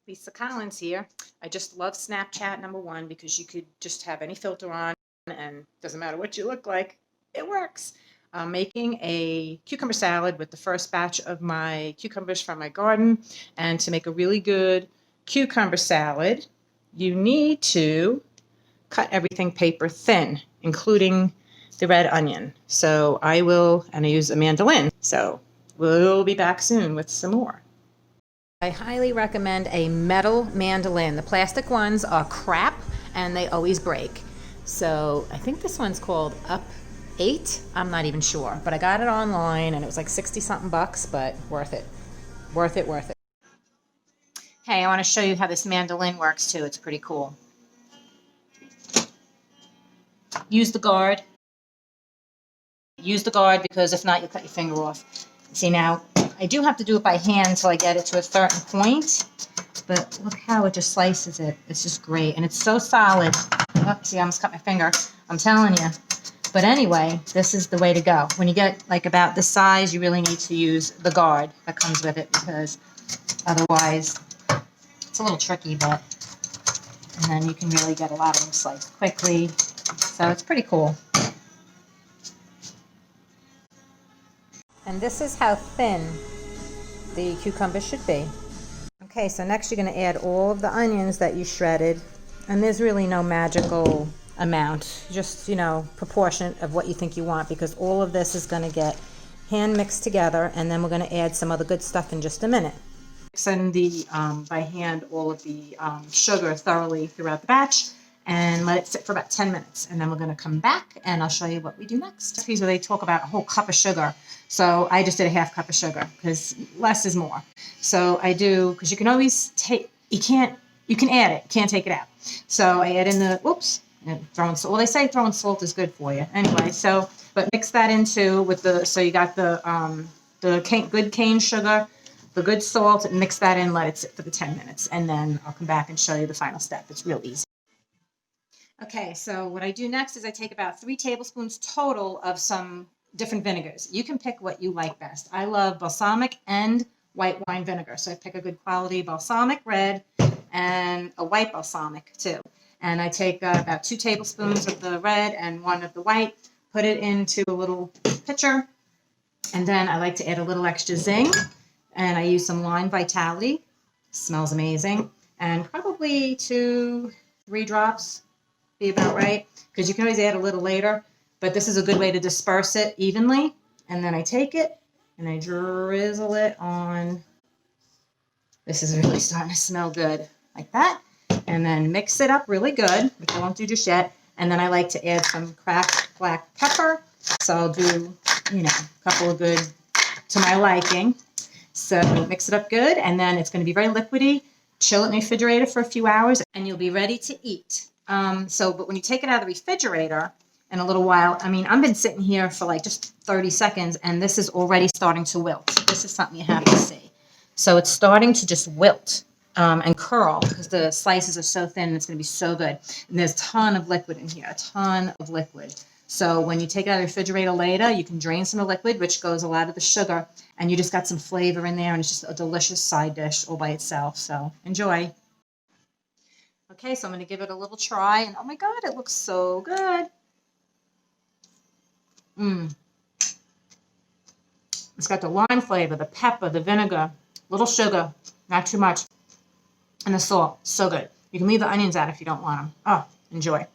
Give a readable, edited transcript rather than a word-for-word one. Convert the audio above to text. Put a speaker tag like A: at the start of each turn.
A: Lisa Collins here. I just love Snapchat, number one, because you could just have any filter on and doesn't matter what you look like, it works. I'm making a cucumber salad with the first batch of my cucumbers from my garden. And to make a really good cucumber salad, you need to cut everything paper thin, including the red onion. So I use a mandolin. So we'll be back soon with some more. I highly recommend a metal mandolin. The plastic ones are crap and they always break. So I think this one's called Up 8. I'm not even sure, but I got it online and it was like 60 something bucks, but worth it. Worth it, worth it. Hey, I want to show you how this mandolin works too. It's pretty cool. Use the guard. Use the guard because if not, you'll cut your finger off. See now, I do have to do it by hand until I get it to a certain point, but look how it just slices it. It's just great, and it's so solid. Oh, see, I almost cut my finger. I'm telling you. But anyway, this is the way to go. When you get like about this size, you really need to use the guard that comes with it because otherwise it's a little tricky, but and then you can really get a lot of them sliced quickly. So it's pretty cool. And this is how thin the cucumber should be. Okay, so next you're going to add all of the onions that you shredded. And there's really no magical amount, just, proportionate of what you think you want, because all of this is going to get hand mixed together, and then we're going to add some other good stuff in just a minute. Mix in by hand all of the sugar thoroughly throughout the batch, and let it sit for about 10 minutes. And then we're going to come back and I'll show you what we do next. Recipes where they talk about a whole cup of sugar. So I just did a half cup of sugar because less is more. So I do, because you can always you can add it, you can't take it out. So I add in throwing salt. Well, they say throwing salt is good for you. Anyway, but mix that into so you got the good cane sugar, the good salt, and mix that in, let it sit for the 10 minutes. And then I'll come back and show you the final step. It's real easy. Okay, so what I do next is I take about 3 tablespoons total of some different vinegars. You can pick what you like best. I love balsamic and white wine vinegar. So I pick a good quality balsamic red and a white balsamic too. And I take about 2 tablespoons of the red and 1 of the white, put it into a little pitcher. And then I like to add a little extra zing. And I use some lime vitality. Smells amazing. And probably 2-3 drops be about right, because you can always add a little later, but this is a good way to disperse it evenly. And then I take it and I drizzle it on. This is really starting to smell good, like that. And then mix it up really good, which I won't do just yet. And then I like to add some cracked black pepper. So I'll do, a couple of good to my liking. So mix it up good, and then it's going to be very liquidy. Chill it in the refrigerator for a few hours, and you'll be ready to eat. But when you take it out of the refrigerator in a little while, I've been sitting here for like just 30 seconds and this is already starting to wilt. This is something you have to see. So it's starting to just wilt and curl because the slices are so thin and it's going to be so good. And there's a ton of liquid in here, a ton of liquid. So when you take it out of the refrigerator later, you can drain some of the liquid, which goes a lot of the sugar, and you just got some flavor in there and it's just a delicious side dish all by itself. So enjoy. Okay, so I'm going to give it a little try, and oh my God, it looks so good. It's got the lime flavor, the pepper, the vinegar, little sugar, not too much, and the salt. So good. You can leave the onions out if you don't want them. Oh, enjoy.